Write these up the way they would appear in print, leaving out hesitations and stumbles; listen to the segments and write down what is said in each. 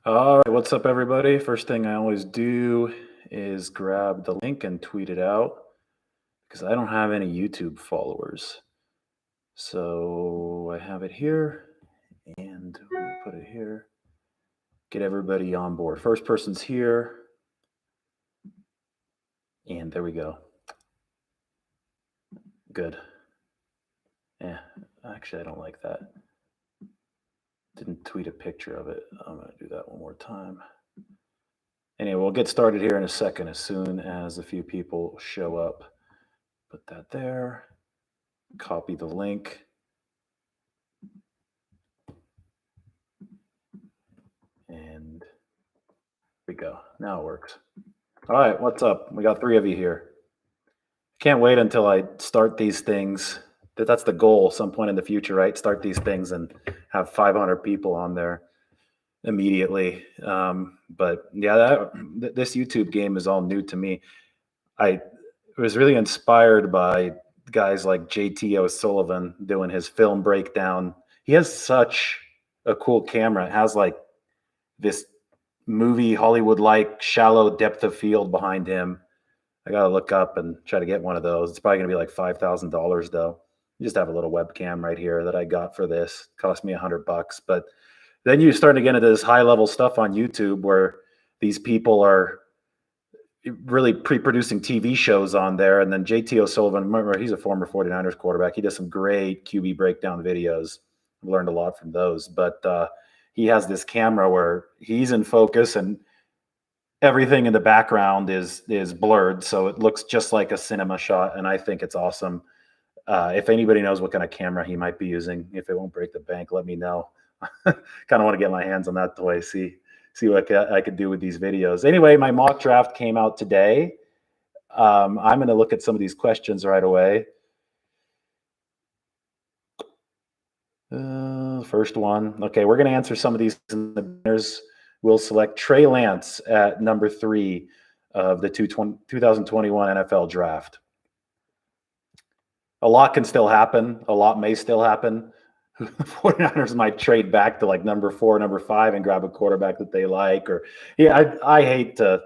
All right, what's up, everybody? First thing I always do is grab the link and tweet it out because I don't have any YouTube followers. So I have it here and we'll put it here. Get everybody on board. First person's here. And there we go. Good. Yeah, actually, I don't like that. Didn't tweet a picture of it. I'm going to do that one more time. Anyway, we'll get started here in a second as soon as a few people show up. Put that there. Copy the link. And here we go. Now it works. All right, what's up? We got 3 of you here. Can't wait until I start these things. That's the goal, some point in the future, right? Start these things and have 500 people on there immediately. But yeah, this YouTube game is all new to me. I was really inspired by guys like JT O'Sullivan doing his film breakdown. He has such a cool camera. It has like this movie Hollywood like shallow depth of field behind him. I gotta look up and try to get one of those. It's probably gonna be like $5,000 though. You just have a little webcam right here that I got for this. Cost me $100, but then you start to get into this high level stuff on YouTube where these people are really pre-producing TV shows on there. And then JT O'Sullivan, remember, he's a former 49ers quarterback. He does some great QB breakdown videos. I've learned a lot from those, but he has this camera where he's in focus and everything in the background is blurred, so it looks just like a cinema shot, and I think it's awesome. If anybody knows what kind of camera he might be using, if it won't break the bank, let me know. Kind of want to get my hands on that toy, see what I could do with these videos. Anyway, my mock draft came out today. I'm going to look at some of these questions right away. First one. Okay, we're going to answer some of these in the beginners. We'll select Trey Lance at number 3 of the 2021 NFL draft. A lot can still happen. A lot may still happen. The 49ers might trade back to like number 4, number 5 and grab a quarterback that they like. Or yeah, I hate to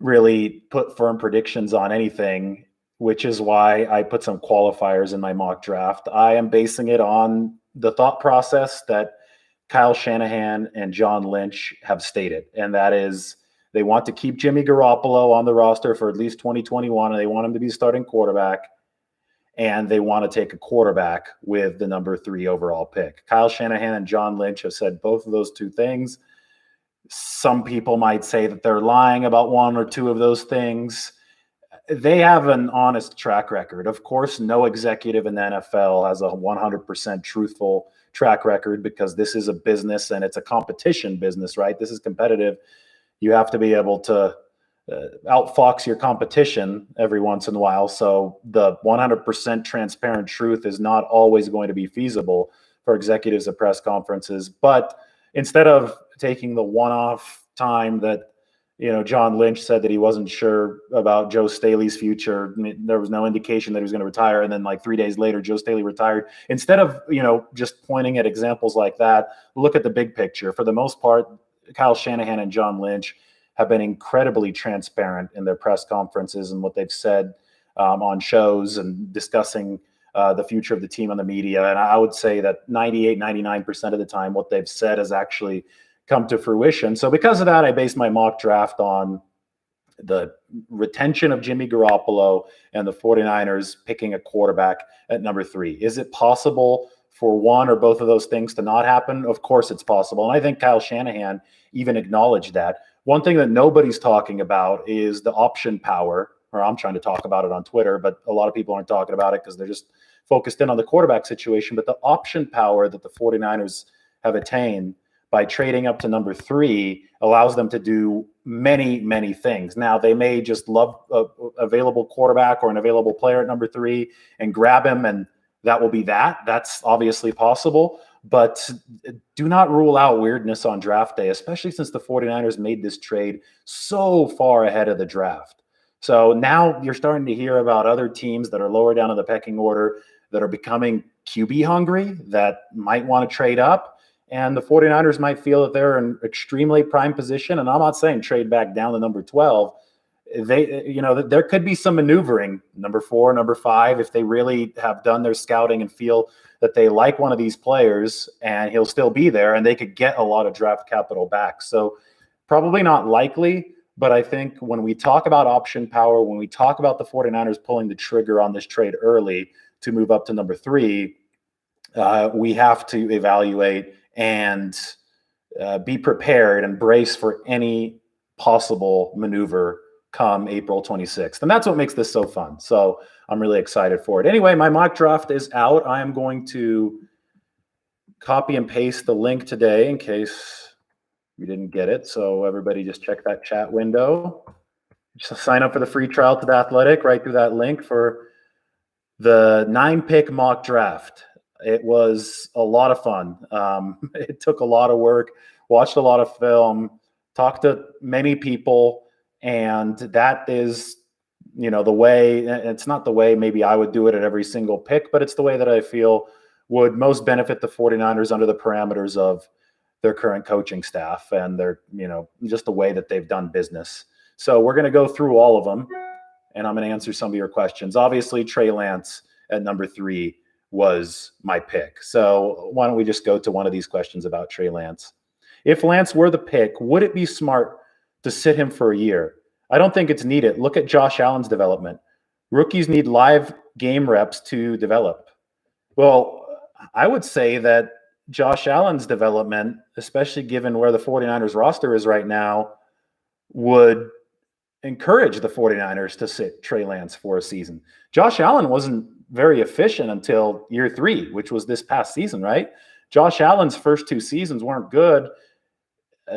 really put firm predictions on anything, which is why I put some qualifiers in my mock draft. I am basing it on the thought process that Kyle Shanahan and John Lynch have stated, and that is they want to keep Jimmy Garoppolo on the roster for at least 2021, and they want him to be starting quarterback, and they want to take a quarterback with the number 3 overall pick. Kyle Shanahan and John Lynch have said both of those two things. Some people might say that they're lying about 1 or 2 of those things. They have an honest track record. Of course, no executive in the NFL has a 100% truthful track record because this is a business and it's a competition business, right? This is competitive. You have to be able to outfox your competition every once in a while. So the 100% transparent truth is not always going to be feasible for executives at press conferences. But instead of taking the one-off time that John Lynch said that he wasn't sure about Joe Staley's future. I mean, there was no indication that he was going to retire. And then like 3 days later, Joe Staley retired. Instead of, just pointing at examples like that, look at the big picture. For the most part, Kyle Shanahan and John Lynch have been incredibly transparent in their press conferences and what they've said on shows and discussing the future of the team on the media. And I would say that 98, 99% of the time, what they've said has actually come to fruition. So because of that, I based my mock draft on the retention of Jimmy Garoppolo and the 49ers picking a quarterback at number 3. Is it possible for one or both of those things to not happen? Of course it's possible. And I think Kyle Shanahan even acknowledged that. One thing that nobody's talking about is the option power, or I'm trying to talk about it on Twitter, but a lot of people aren't talking about it because they're just focused in on the quarterback situation. But the option power that the 49ers have attained by trading up to number 3 allows them to do many, many things. Now, they may just love an available quarterback or an available player at number 3 and grab him, and that will be that. That's obviously possible. But do not rule out weirdness on draft day, especially since the 49ers made this trade so far ahead of the draft. So now you're starting to hear about other teams that are lower down in the pecking order that are becoming QB hungry, that might want to trade up. And the 49ers might feel that they're in extremely prime position. And I'm not saying trade back down to number 12. There could be some maneuvering, number 4, number 5, if they really have done their scouting and feel that they like one of these players and he'll still be there, and they could get a lot of draft capital back. So probably not likely, but I think when we talk about option power, when we talk about the 49ers pulling the trigger on this trade early to move up to number 3, we have to evaluate and be prepared and brace for any possible maneuver come April 26th. And that's what makes this so fun. So I'm really excited for it. Anyway, my mock draft is out. I am going to copy and paste the link today in case you didn't get it. So everybody just check that chat window. Just sign up for the free trial to The Athletic right through that link for the 9-pick mock draft. It was a lot of fun. It took a lot of work, watched a lot of film, talked to many people. And that is, the way. It's not the way maybe I would do it at every single pick, but it's the way that I feel would most benefit the 49ers under the parameters of their current coaching staff and their, just the way that they've done business. So we're going to go through all of them, and I'm going to answer some of your questions. Obviously, Trey Lance at number 3 was my pick. So why don't we just go to one of these questions about Trey Lance? If Lance were the pick, would it be smart to sit him for a year? I don't think it's needed. Look at Josh Allen's development. Rookies need live game reps to develop. Well, I would say that Josh Allen's development, especially given where the 49ers roster is right now, would encourage the 49ers to sit Trey Lance for a season. Josh Allen wasn't very efficient until year 3, which was this past season, right? Josh Allen's first 2 seasons weren't good.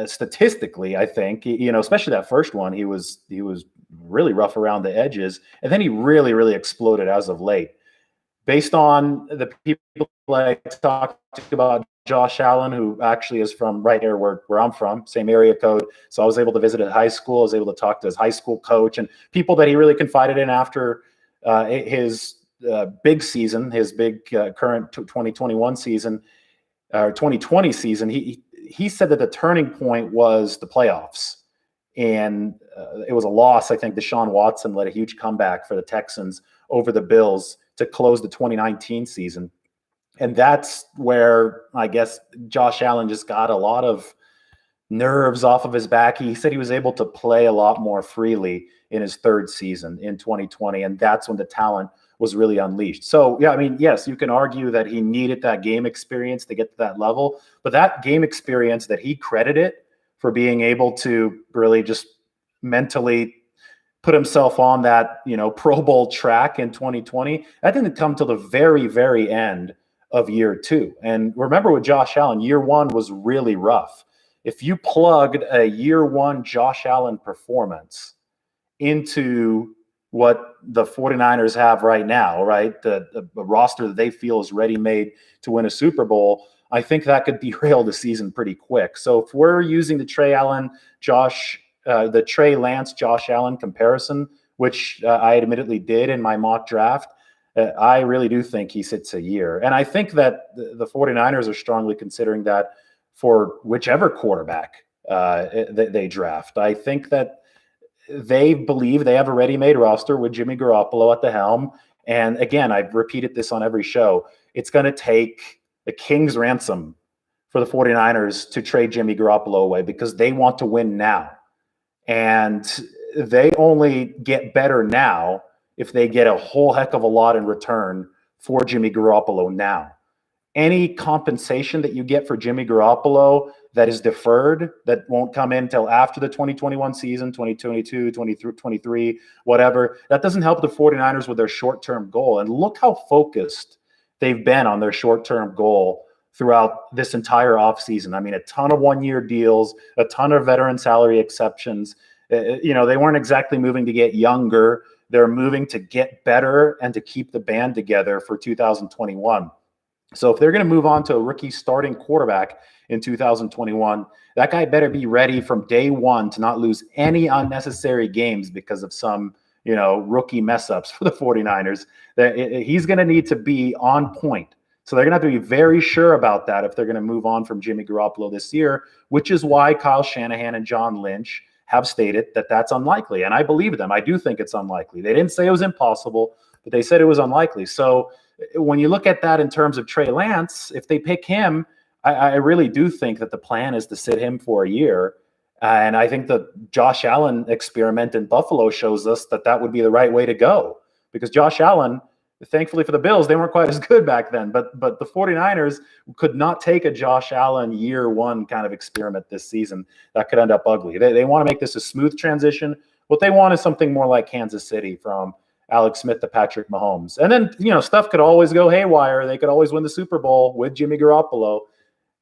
Statistically, I think, especially that first one, he was really rough around the edges, and then he really, really exploded as of late. Based on the people I talked about Josh Allen, who actually is from right here where I'm from, same area code. So I was able to visit at high school. I was able to talk to his high school coach and people that he really confided in after his big season, his big current 2021 season, or 2020 season. He said that the turning point was the playoffs, and it was a loss. I think Deshaun Watson led a huge comeback for the Texans over the Bills to close the 2019 season. And that's where I guess Josh Allen just got a lot of nerves off of his back. He said he was able to play a lot more freely in his 3rd season in 2020, and that's when the talent was really unleashed. So, yeah, I mean, yes, you can argue that he needed that game experience to get to that level, but that game experience that he credited for being able to really just mentally put himself on that, Pro Bowl track in 2020, that didn't come till the very, very end of year 2. And remember with Josh Allen, year 1 was really rough. If you plugged a year 1 Josh Allen performance into what the 49ers have right now, right? The roster that they feel is ready-made to win a Super Bowl, I think that could derail the season pretty quick. So if we're using the Trey Lance, Josh Allen comparison, which I admittedly did in my mock draft, I really do think he sits a year. And I think that the 49ers are strongly considering that for whichever quarterback they draft. I think that they believe they have a ready-made roster with Jimmy Garoppolo at the helm. And again, I've repeated this on every show. It's going to take a king's ransom for the 49ers to trade Jimmy Garoppolo away because they want to win now. And they only get better now if they get a whole heck of a lot in return for Jimmy Garoppolo now. Any compensation that you get for Jimmy Garoppolo that is deferred, that won't come in until after the 2021 season, 2022, 23, whatever, that doesn't help the 49ers with their short-term goal. And look how focused they've been on their short-term goal throughout this entire offseason. I mean, a ton of one-year deals, a ton of veteran salary exceptions. They weren't exactly moving to get younger. They're moving to get better and to keep the band together for 2021. So if they're going to move on to a rookie starting quarterback in 2021, that guy better be ready from day one to not lose any unnecessary games because of some, rookie mess ups for the 49ers. He's going to need to be on point So they're going to have to be very sure about that if they're going to move on from Jimmy Garoppolo this year, which is why Kyle Shanahan and John Lynch have stated that that's unlikely. And I believe them. I do think it's unlikely. They didn't say it was impossible, but they said it was unlikely. So when you look at that in terms of Trey Lance, if they pick him, I really do think that the plan is to sit him for a year. And I think the Josh Allen experiment in Buffalo shows us that that would be the right way to go, because Josh Allen, thankfully for the Bills, they weren't quite as good back then, but the 49ers could not take a Josh Allen year one kind of experiment this season. That could end up ugly. They want to make this a smooth transition. What they want is something more like Kansas City from Alex Smith to Patrick Mahomes. And then, stuff could always go haywire. They could always win the Super Bowl with Jimmy Garoppolo.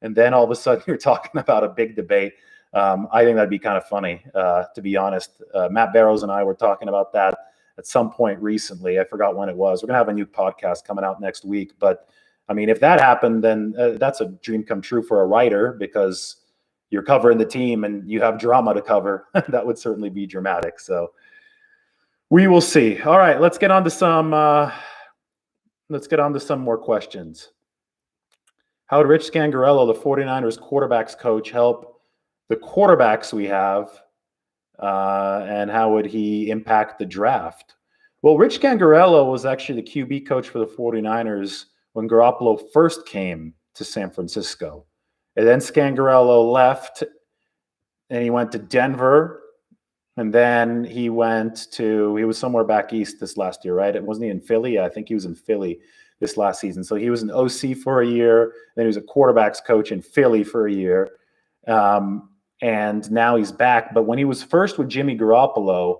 And then all of a sudden you're talking about a big debate. I think that'd be kind of funny, to be honest. Matt Barrows and I were talking about that at some point recently. I forgot when it was. We're going to have a new podcast coming out next week. But, I mean, if that happened, then that's a dream come true for a writer, because you're covering the team and you have drama to cover. That would certainly be dramatic. So we will see. All right, let's get on to some more questions. How would Rich Scangarello, the 49ers quarterbacks coach, help the quarterbacks we have, and how would he impact the draft? Well, Rich Scangarello was actually the QB coach for the 49ers when Garoppolo first came to San Francisco. And then Scangarello left and he went to Denver. And then he was somewhere back east this last year, right? Wasn't he in Philly? Yeah, I think he was in Philly this last season. So he was an OC for a year. Then he was a quarterbacks coach in Philly for a year. And now he's back. But when he was first with Jimmy Garoppolo,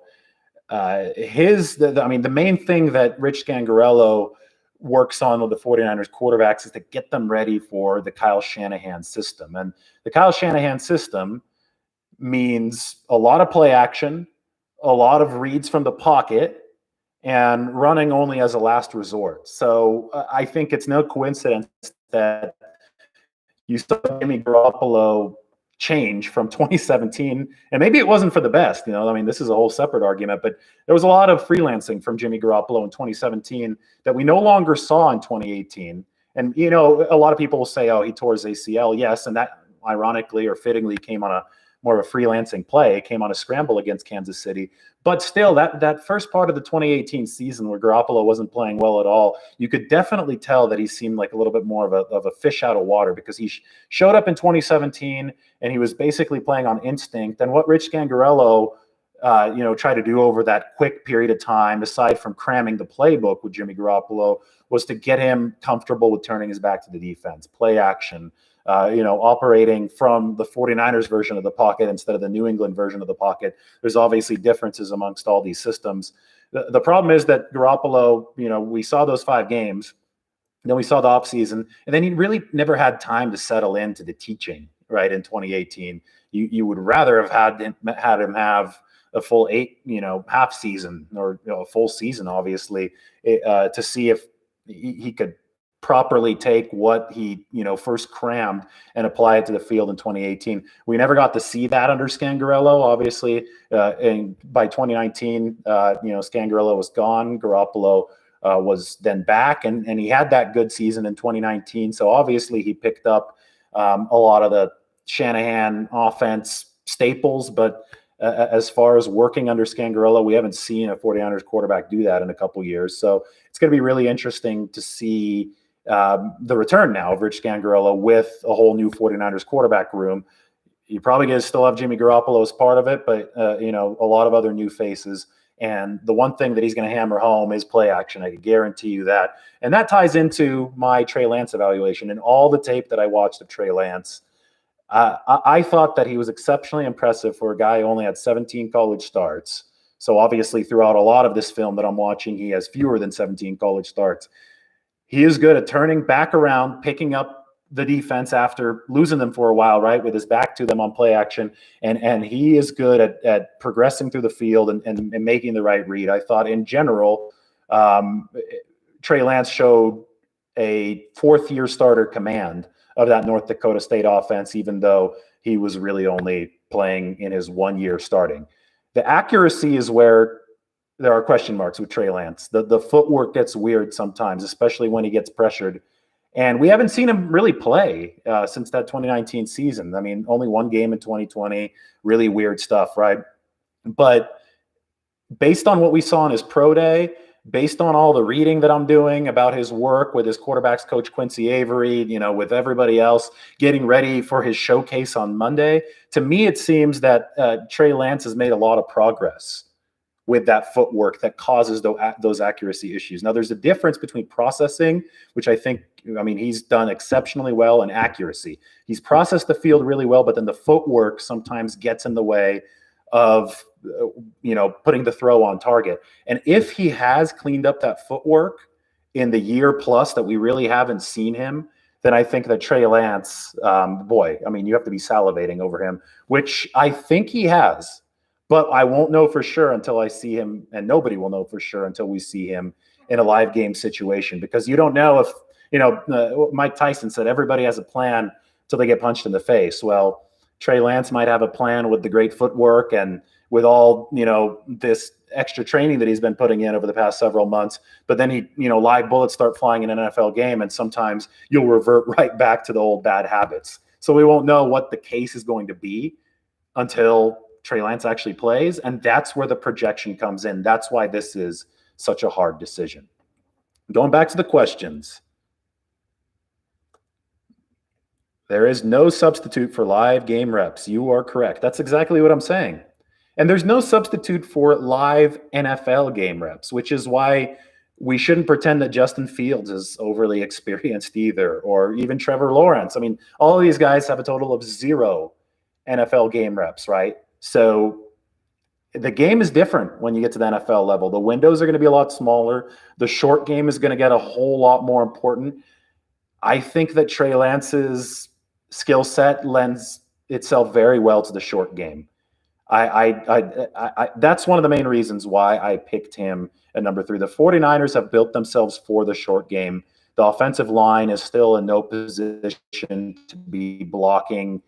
the main thing that Rich Scangarello works on with the 49ers quarterbacks is to get them ready for the Kyle Shanahan system. And the Kyle Shanahan system means a lot of play action, a lot of reads from the pocket, and running only as a last resort. So I think it's no coincidence that you saw Jimmy Garoppolo change from 2017, and maybe it wasn't for the best. This is a whole separate argument, but there was a lot of freelancing from Jimmy Garoppolo in 2017 that we no longer saw in 2018. And, a lot of people will say, oh, he tore his ACL. Yes, and that ironically or fittingly came on a more of a freelancing play, came on a scramble against Kansas City. But still, that first part of the 2018 season where Garoppolo wasn't playing well at all, you could definitely tell that he seemed like a little bit more of a fish out of water, because he showed up in 2017 and he was basically playing on instinct. And what Rich Scangarello tried to do over that quick period of time, aside from cramming the playbook with Jimmy Garoppolo, was to get him comfortable with turning his back to the defense, play action, operating from the 49ers version of the pocket instead of the New England version of the pocket. There's obviously differences amongst all these systems. The problem is that Garoppolo, we saw those 5 games, then we saw the offseason, and then he really never had time to settle into the teaching, right, in 2018. You would rather have had him have a full 8, half season, or a full season, obviously, to see if he could properly take what he first crammed and apply it to the field in 2018. We never got to see that under Scangarello, obviously. And by 2019, Scangarello was gone. Garoppolo was then back, and he had that good season in 2019. So obviously he picked up a lot of the Shanahan offense staples, but as far as working under Scangarello, we haven't seen a 49ers quarterback do that in a couple years. So it's going to be really interesting to see the return now of Rich Scangarello with a whole new 49ers quarterback room. You're probably going to still have Jimmy Garoppolo as part of it, but a lot of other new faces. And the one thing that he's going to hammer home is play action. I can guarantee you that. And that ties into my Trey Lance evaluation. And all the tape that I watched of Trey Lance, I thought that he was exceptionally impressive for a guy who only had 17 college starts. So obviously throughout a lot of this film that I'm watching, he has fewer than 17 college starts. He is good at turning back around, picking up the defense after losing them for a while, right, with his back to them on play action. And he is good at progressing through the field and making the right read. I thought in general, Trey Lance showed a 4th-year starter command of that North Dakota State offense, even though he was really only playing in his 1 year starting. The accuracy is where there are question marks with Trey Lance. The footwork gets weird sometimes, especially when he gets pressured. And we haven't seen him really play since that 2019 season. I mean, only one game in 2020, really weird stuff, right? But based on what we saw in his pro day, based on all the reading that I'm doing about his work with his quarterbacks coach Quincy Avery, with everybody else getting ready for his showcase on Monday, to me it seems that Trey Lance has made a lot of progress with that footwork that causes those accuracy issues. Now, there's a difference between processing, which he's done exceptionally well, and accuracy. He's processed the field really well, but then the footwork sometimes gets in the way of putting the throw on target. And if he has cleaned up that footwork in the year plus that we really haven't seen him, then I think that Trey Lance, you have to be salivating over him, which I think he has. But I won't know for sure until I see him, and nobody will know for sure until we see him in a live game situation, because you don't know if, Mike Tyson said everybody has a plan until they get punched in the face. Well, Trey Lance might have a plan with the great footwork and with all, this extra training that he's been putting in over the past several months. But then live bullets start flying in an NFL game, and sometimes you'll revert right back to the old bad habits. So we won't know what the case is going to be until Trey Lance actually plays, and that's where the projection comes in. That's why this is such a hard decision. Going back to the questions, there is no substitute for live game reps. You are correct. That's exactly what I'm saying. And there's no substitute for live NFL game reps, which is why we shouldn't pretend that Justin Fields is overly experienced either, or even Trevor Lawrence. I mean, all of these guys have a total of 0 NFL game reps, right? So the game is different when you get to the NFL level. The windows are going to be a lot smaller. The short game is going to get a whole lot more important. I think that Trey Lance's skill set lends itself very well to the short game. That's one of the main reasons why I picked him at number 3. The 49ers have built themselves for the short game. The offensive line is still in no position to be blocking,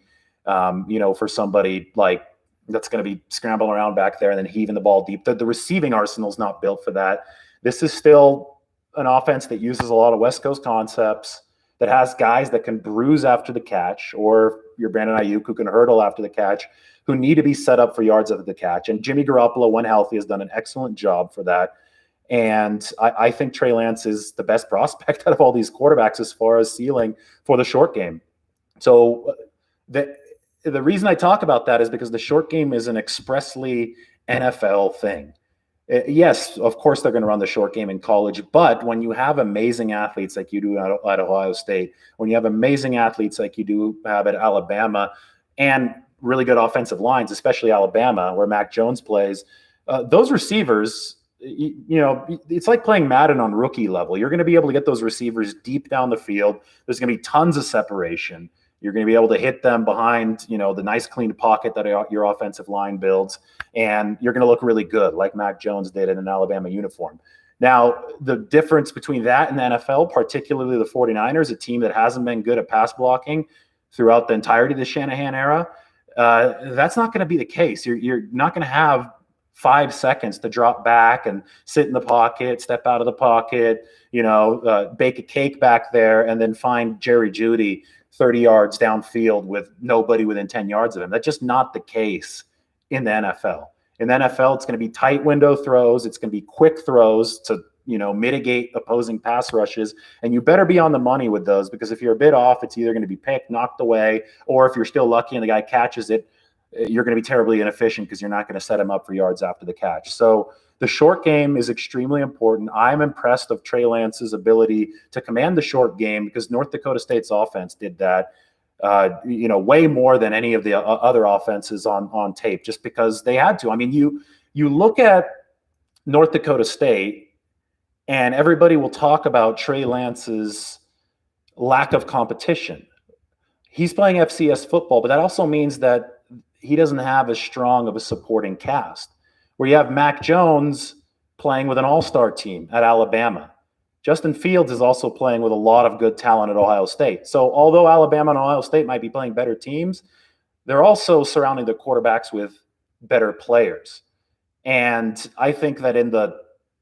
for somebody like that's going to be scrambling around back there and then heaving the ball deep. The receiving arsenal is not built for that. This is still an offense that uses a lot of West Coast concepts, that has guys that can bruise after the catch, or your Brandon Ayuk who can hurdle after the catch, who need to be set up for yards after the catch. And Jimmy Garoppolo, when healthy, has done an excellent job for that. And I think Trey Lance is the best prospect out of all these quarterbacks as far as ceiling for the short game. So the reason I talk about that is because the short game is an expressly NFL thing. Yes, of course they're going to run the short game in college, but when you have amazing athletes like you do at Ohio State, when you have amazing athletes like you do have at Alabama, and really good offensive lines, especially Alabama, where Mac Jones plays, those receivers, it's like playing Madden on rookie level. You're going to be able to get those receivers deep down the field. There's going to be tons of separation. You're going to be able to hit them behind, the nice clean pocket that your offensive line builds, and you're going to look really good like Mac Jones did in an Alabama uniform. Now, the difference between that and the NFL, particularly the 49ers, a team that hasn't been good at pass blocking throughout the entirety of the Shanahan era, that's not going to be the case. You're not going to have 5 seconds to drop back and sit in the pocket, step out of the pocket, bake a cake back there, and then find Jerry Jeudy 30 yards downfield with nobody within 10 yards of him. That's just not the case in the NFL. In the NFL, it's going to be tight window throws. It's going to be quick throws to, mitigate opposing pass rushes. And you better be on the money with those, because if you're a bit off, it's either going to be picked, knocked away, or if you're still lucky and the guy catches it, you're going to be terribly inefficient because you're not going to set him up for yards after the catch. So the short game is extremely important. I'm impressed of Trey Lance's ability to command the short game, because North Dakota State's offense did that, way more than any of the other offenses on tape, just because they had to. I mean, you look at North Dakota State, and everybody will talk about Trey Lance's lack of competition. He's playing FCS football, but that also means that he doesn't have as strong of a supporting cast, where you have Mac Jones playing with an all-star team at Alabama. Justin Fields is also playing with a lot of good talent at Ohio State. So although Alabama and Ohio State might be playing better teams, they're also surrounding their quarterbacks with better players. And I think that in the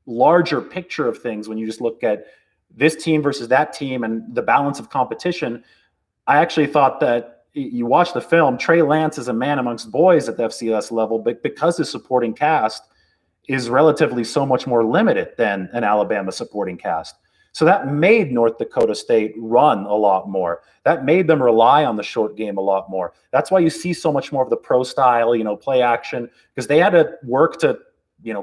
larger picture of things, when you just look at this team versus that team and the balance of competition, I actually thought that you watch the film, Trey Lance is a man amongst boys at the FCS level, but because his supporting cast is relatively so much more limited than an Alabama supporting cast. So that made North Dakota State run a lot more. That made them rely on the short game a lot more. That's why you see so much more of the pro style, play action, because they had to work to,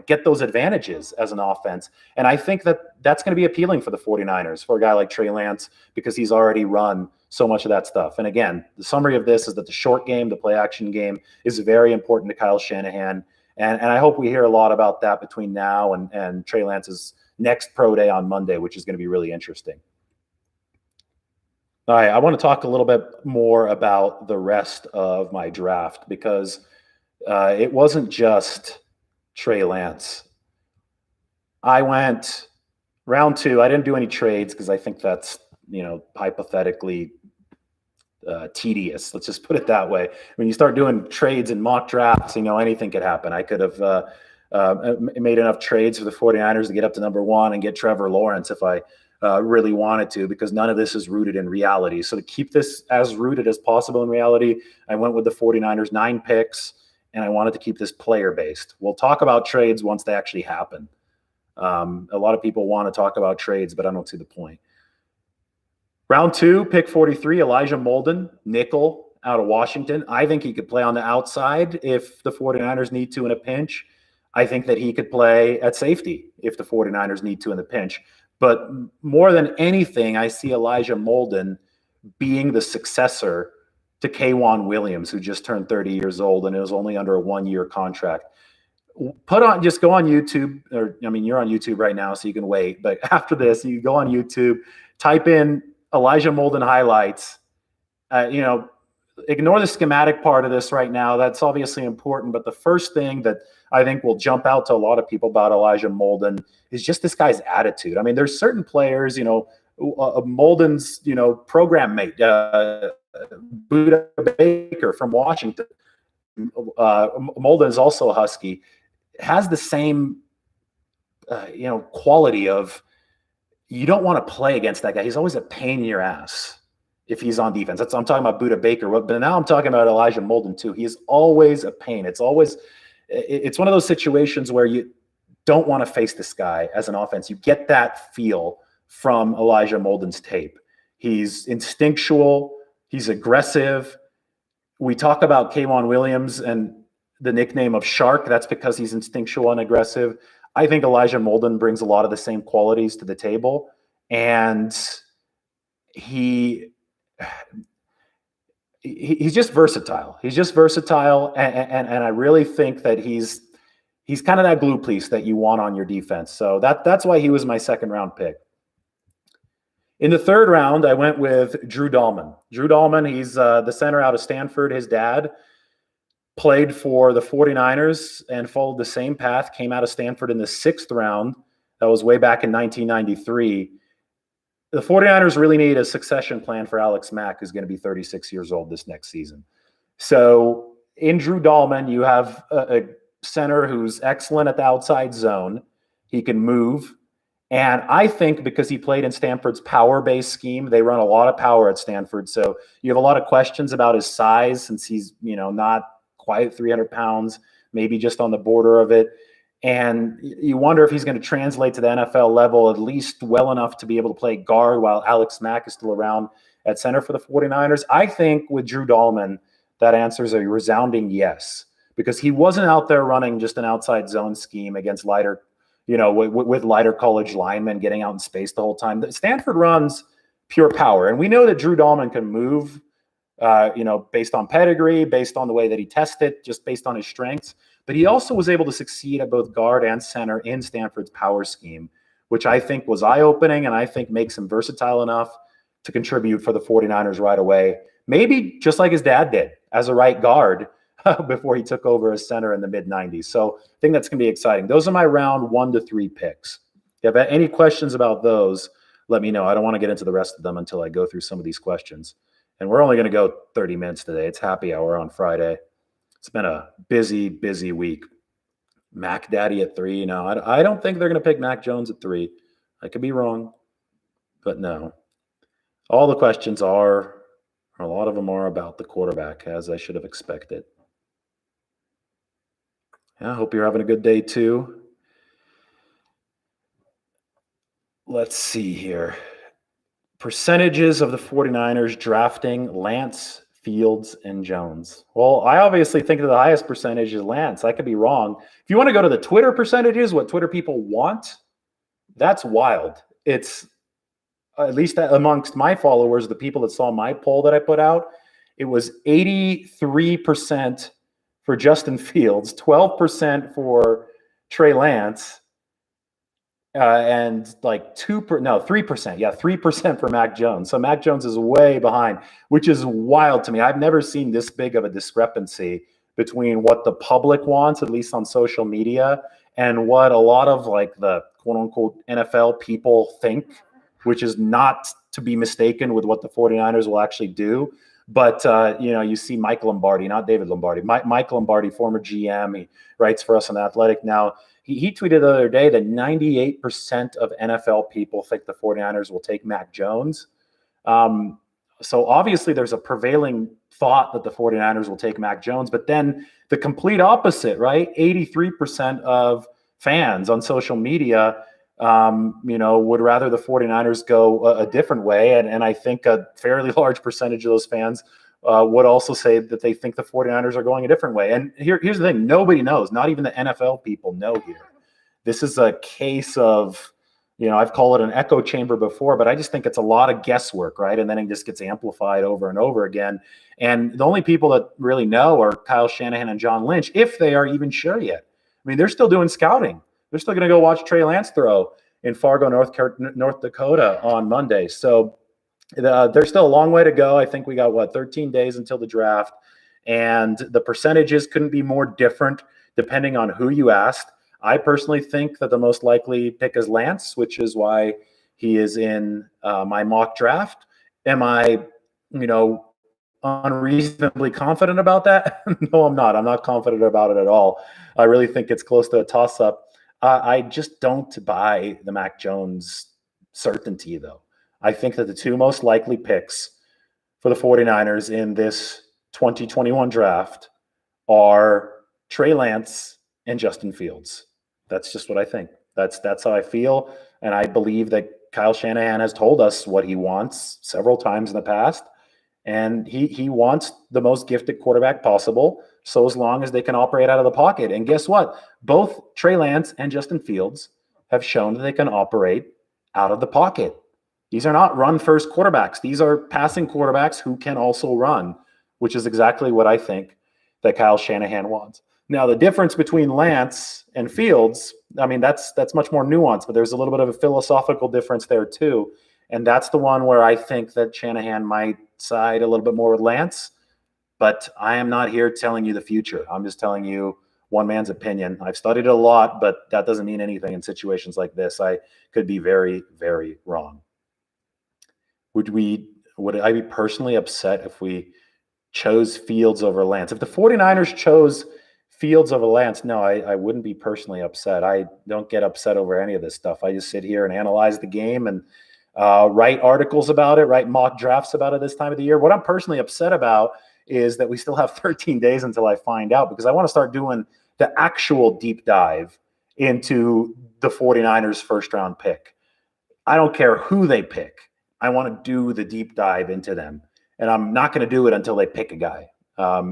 get those advantages as an offense. And I think that that's going to be appealing for the 49ers, for a guy like Trey Lance, because he's already run so much of that stuff. And again, the summary of this is that the short game, the play action game, is very important to Kyle Shanahan. And I hope we hear a lot about that between now and Trey Lance's next pro day on Monday, which is going to be really interesting. All right, I want to talk a little bit more about the rest of my draft, because it wasn't just Trey Lance. I went round 2. I didn't do any trades because I think that's, hypothetically tedious. Let's just put it that way. When you start doing trades and mock drafts, anything could happen. I could have made enough trades for the 49ers to get up to number 1 and get Trevor Lawrence if I really wanted to, because none of this is rooted in reality. So to keep this as rooted as possible in reality, I went with the 49ers 9 picks, and I wanted to keep this player-based. We'll talk about trades once they actually happen. A lot of people want to talk about trades, but I don't see the point. Round 2, pick 43, Elijah Molden, nickel out of Washington. I think he could play on the outside if the 49ers need to in a pinch. I think that he could play at safety if the 49ers need to in the pinch. But more than anything, I see Elijah Molden being the successor to K'Wan Williams, who just turned 30 years old and is only under a 1-year contract. Just go on YouTube, you're on YouTube right now, so you can wait. But after this, you go on YouTube, type in Elijah Molden highlights. Ignore the schematic part of this right now. That's obviously important. But the first thing that I think will jump out to a lot of people about Elijah Molden is just this guy's attitude. There's certain players, Molden's, program mate, Buda Baker from Washington. Molden is also a Husky, has the same, quality of, you don't want to play against that guy. He's always a pain in your ass if he's on defense. I'm talking about Buda Baker, but now I'm talking about Elijah Molden too. He is always a pain. It's one of those situations where you don't want to face this guy as an offense. You get that feel from Elijah Molden's tape. He's instinctual. He's aggressive. We talk about K'Wan Williams and the nickname of Shark. That's because he's instinctual and aggressive. I think Elijah Molden brings a lot of the same qualities to the table, and he's just versatile. He's just versatile, and I really think that he's kind of that glue piece that you want on your defense. So that's why he was my second round pick. In the third round, I went with Drew Dahlman. Drew Dahlman, he's the center out of Stanford. His dad played for the 49ers and followed the same path, came out of Stanford in the 6th round. That was way back in 1993. The 49ers really need a succession plan for Alex Mack, who's going to be 36 years old this next season. So in Drew Dahlman, you have a center who's excellent at the outside zone. He can move. And I think because he played in Stanford's power-based scheme, they run a lot of power at Stanford. So you have a lot of questions about his size, since he's, not quite 300 pounds, maybe just on the border of it. And you wonder if he's going to translate to the NFL level, at least well enough to be able to play guard while Alex Mack is still around at center for the 49ers. I think with Drew Dahlman, that answer is a resounding yes, because he wasn't out there running just an outside zone scheme against lighter, with lighter college linemen getting out in space the whole time. Stanford runs pure power. And we know that Drew Dahlman can move, based on pedigree, based on the way that he tested, just based on his strengths. But he also was able to succeed at both guard and center in Stanford's power scheme, which I think was eye-opening, and I think makes him versatile enough to contribute for the 49ers right away. Maybe just like his dad did as a right guard before he took over as center in the mid-90s. So I think that's going to be exciting. Those are my round 1 to 3 picks. If you have any questions about those, let me know. I don't want to get into the rest of them until I go through some of these questions. And we're only going to go 30 minutes today. It's happy hour on Friday. It's been a busy, busy week. Mac Daddy at 3. No, I don't think they're going to pick Mac Jones at 3. I could be wrong. But no, all the questions are, a lot of them are about the quarterback, as I should have expected. Yeah, I hope you're having a good day too. Let's see here. Percentages of the 49ers drafting Lance, Fields, and Jones. Well, I obviously think that the highest percentage is Lance. I could be wrong. If you want to go to the Twitter percentages, what Twitter people want, that's wild. It's at least amongst my followers, the people that saw my poll that I put out, it was 83% for Justin Fields, 12% for Trey Lance, and like 3%. Yeah, 3% for Mac Jones. So Mac Jones is way behind, which is wild to me. I've never seen this big of a discrepancy between what the public wants, at least on social media, and what a lot of like the quote unquote NFL people think, which is not to be mistaken with what the 49ers will actually do. But, you see Mike Lombardi, not David Lombardi, Mike Lombardi, former GM. He writes for us on The Athletic now. He tweeted the other day that 98% of NFL people think the 49ers will take Mac Jones. So obviously there's a prevailing thought that the 49ers will take Mac Jones, but then the complete opposite, right? 83% of fans on social media, would rather the 49ers go a different way. And I think a fairly large percentage of those fans would also say that they think the 49ers are going a different way. And here's the thing. Nobody knows. Not even the NFL people know here. This is a case of, I've called it an echo chamber before, but I just think it's a lot of guesswork, right? And then it just gets amplified over and over again. And the only people that really know are Kyle Shanahan and John Lynch, if they are even sure yet. I mean, they're still doing scouting. They're still going to go watch Trey Lance throw in Fargo, North Dakota on Monday. So there's still a long way to go. I think we got 13 days until the draft, and the percentages couldn't be more different depending on who you asked. I personally think that the most likely pick is Lance, which is why he is in my mock draft. Am I, unreasonably confident about that? No, I'm not. I'm not confident about it at all. I really think it's close to a toss-up. I just don't buy the Mac Jones certainty, though. I think that the two most likely picks for the 49ers in this 2021 draft are Trey Lance and Justin Fields. That's just what I think. That's how I feel. And I believe that Kyle Shanahan has told us what he wants several times in the past. And he wants the most gifted quarterback possible, so as long as they can operate out of the pocket. And guess what? Both Trey Lance and Justin Fields have shown that they can operate out of the pocket. These are not run-first quarterbacks. These are passing quarterbacks who can also run, which is exactly what I think that Kyle Shanahan wants. Now, the difference between Lance and Fields, I mean, that's much more nuanced, but there's a little bit of a philosophical difference there too. And that's the one where I think that Shanahan might side a little bit more with Lance. But I am not here telling you the future. I'm just telling you one man's opinion. I've studied it a lot, but that doesn't mean anything in situations like this. I could be very, very wrong. Would I be personally upset if we chose Fields over Lance? If the 49ers chose Fields over Lance, no, I wouldn't be personally upset. I don't get upset over any of this stuff. I just sit here and analyze the game and write articles about it, write mock drafts about it this time of the year. What I'm personally upset about is that we still have 13 days until I find out, because I want to start doing the actual deep dive into the 49ers first round pick. I don't care who they pick. I want to do the deep dive into them. And I'm not going to do it until they pick a guy,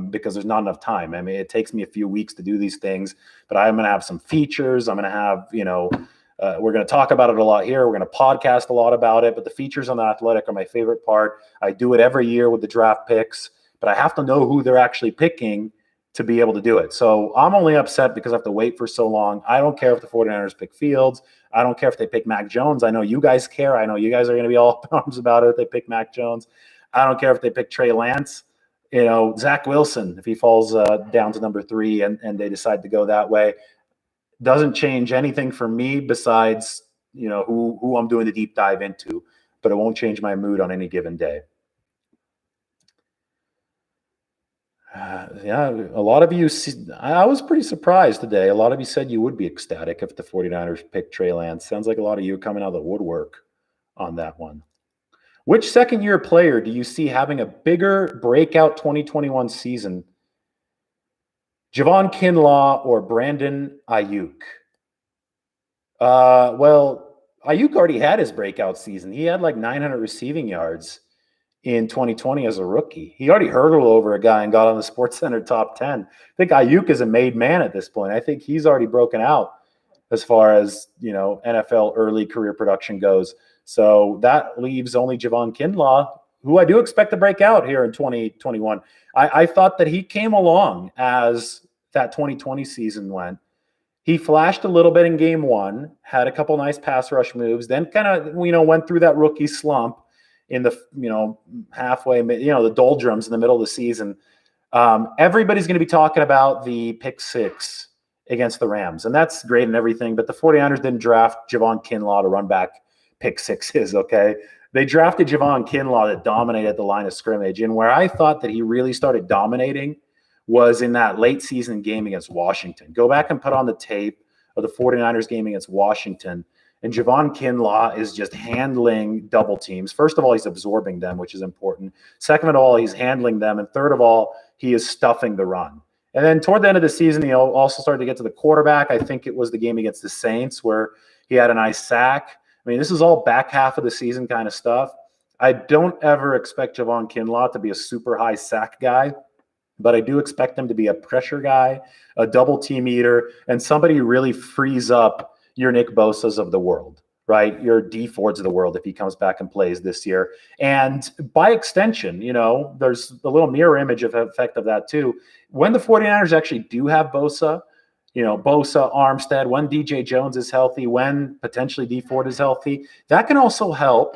because there's not enough time. I mean, it takes me a few weeks to do these things, but I'm going to have some features. I'm going to have, we're going to talk about it a lot here. We're going to podcast a lot about it, but the features on The Athletic are my favorite part. I do it every year with the draft picks, but I have to know who they're actually picking to be able to do it. So I'm only upset because I have to wait for so long. I don't care if the 49ers pick Fields. I don't care if they pick Mac Jones. I know you guys care. I know you guys are going to be all up in arms about it if they pick Mac Jones. I don't care if they pick Trey Lance. Zach Wilson, if he falls down to number 3 and they decide to go that way, doesn't change anything for me besides, who I'm doing the deep dive into, but it won't change my mood on any given day. A lot of you, I was pretty surprised today. A lot of you said you would be ecstatic if the 49ers picked Trey Lance. Sounds like a lot of you coming out of the woodwork on that one. Which second-year player do you see having a bigger breakout 2021 season? Javon Kinlaw or Brandon Ayuk? Well, Ayuk already had his breakout season. He had like 900 receiving yards in 2020 as a rookie. He already hurdled over a guy and got on the SportsCenter top 10. I think Ayuk is a made man at this point. I think he's already broken out as far as, NFL early career production goes. So that leaves only Javon Kinlaw, who I do expect to break out here in 2021. I thought that he came along as that 2020 season went. He flashed a little bit in game one, had a couple nice pass rush moves, then kind of, went through that rookie slump in the, halfway, the doldrums in the middle of the season. Everybody's going to be talking about the pick six against the Rams, and that's great and everything, but the 49ers didn't draft Javon Kinlaw to run back pick sixes, okay? They drafted Javon Kinlaw that dominated the line of scrimmage, and where I thought that he really started dominating was in that late season game against Washington. Go back and put on the tape of the 49ers game against Washington, and Javon Kinlaw is just handling double teams. First of all, he's absorbing them, which is important. Second of all, he's handling them. And third of all, he is stuffing the run. And then toward the end of the season, he also started to get to the quarterback. I think it was the game against the Saints where he had a nice sack. I mean, this is all back half of the season kind of stuff. I don't ever expect Javon Kinlaw to be a super high sack guy, but I do expect him to be a pressure guy, a double team eater, and somebody who really frees up your Nick Bosa's of the world, right? Your D Fords of the world if he comes back and plays this year. And by extension, there's a little mirror image of effect of that too. When the 49ers actually do have Bosa, Bosa, Armstead, when DJ Jones is healthy, when potentially D Ford is healthy, that can also help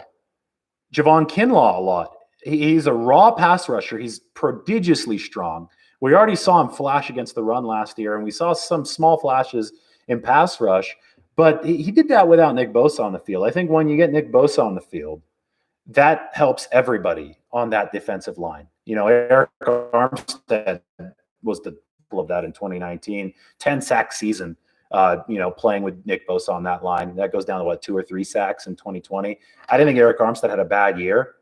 Javon Kinlaw a lot. He's a raw pass rusher. He's prodigiously strong. We already saw him flash against the run last year, and we saw some small flashes in pass rush, but he did that without Nick Bosa on the field. I think when you get Nick Bosa on the field, that helps everybody on that defensive line. Eric Armstead was the of that in 2019, 10 sack season, playing with Nick Bosa on that line. That goes down to 2 or 3 sacks in 2020. I didn't think Eric Armstead had a bad year.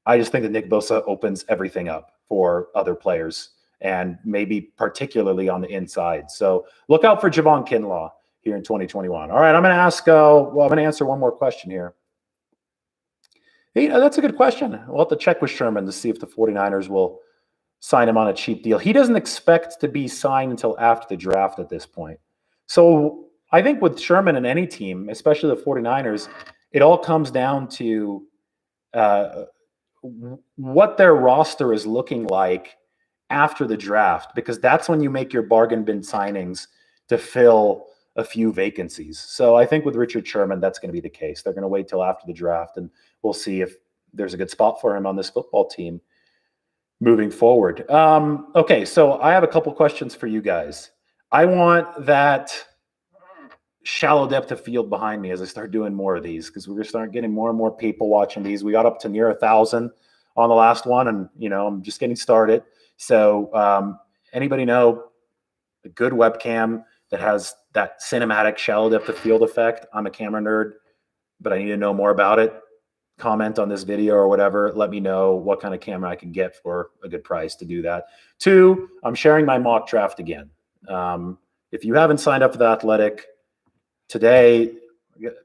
I just think that Nick Bosa opens everything up for other players, and maybe particularly on the inside. So look out for Javon Kinlaw here in 2021. All right, I'm going to answer one more question here. Hey, that's a good question. We'll have to check with Sherman to see if the 49ers will sign him on a cheap deal. He doesn't expect to be signed until after the draft at this point. So I think with Sherman and any team, especially the 49ers, it all comes down to what their roster is looking like after the draft, because that's when you make your bargain bin signings to fill a few vacancies. So I think with Richard Sherman, that's going to be the case. They're going to wait till after the draft, and we'll see if there's a good spot for him on this football team moving forward. Okay, so I have a couple questions for you guys. I want that shallow depth of field behind me as I start doing more of these, because we're going to start getting more and more people watching these. We got up to near 1,000 on the last one, and I'm just getting started. So anybody know a good webcam that has that cinematic shallow depth of field effect? I'm a camera nerd, but I need to know more about it. Comment on this video or whatever. Let me know what kind of camera I can get for a good price to do that. 2, I'm sharing my mock draft again. If you haven't signed up for The Athletic today,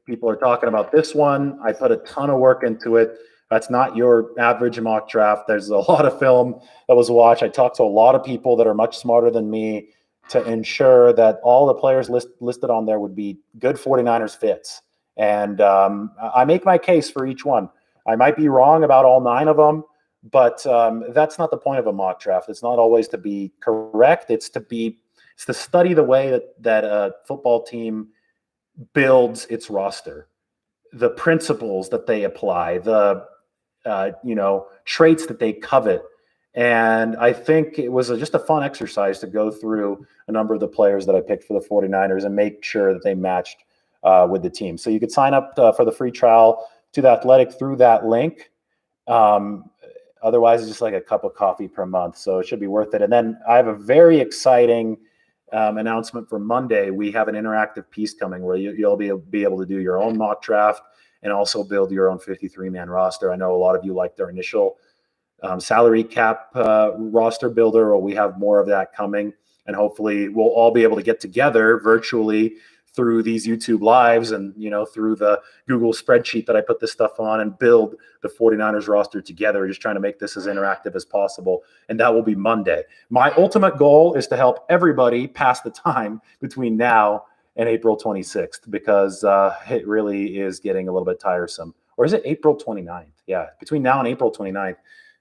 people are talking about this one. I put a ton of work into it. That's not your average mock draft. There's a lot of film that was watched. I talked to a lot of people that are much smarter than me to ensure that all the players listed on there would be good 49ers fits. And I make my case for each one. I might be wrong about all 9 of them, but that's not the point of a mock draft. It's not always to be correct. It's to study the way that a football team builds its roster, the principles that they apply, the traits that they covet. And I think it was just a fun exercise to go through a number of the players that I picked for the 49ers and make sure that they matched with the team. So you could sign up for the free trial to The Athletic through that link. Otherwise, it's just like a cup of coffee per month. So it should be worth it. And then I have a very exciting announcement for Monday. We have an interactive piece coming where you'll be able to do your own mock draft and also build your own 53-man roster. I know a lot of you liked our initial salary cap roster builder, or we have more of that coming. And hopefully we'll all be able to get together virtually through these YouTube lives and, through the Google spreadsheet that I put this stuff on, and build the 49ers roster together, just trying to make this as interactive as possible. And that will be Monday. My ultimate goal is to help everybody pass the time between now and April 26th, because it really is getting a little bit tiresome. Or is it April 29th? Yeah, between now and April 29th.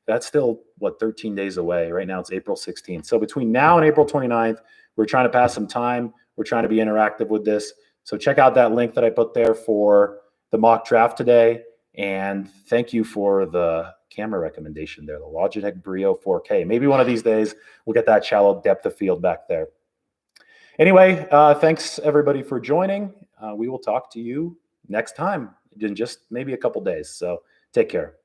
That's still, 13 days away. Right now it's April 16th. So between now and April 29th, we're trying to pass some time. We're trying to be interactive with this. So check out that link that I put there for the mock draft today. And thank you for the camera recommendation there, the Logitech Brio 4K. Maybe one of these days we'll get that shallow depth of field back there. Anyway, thanks everybody for joining. We will talk to you next time in just maybe a couple days. So take care.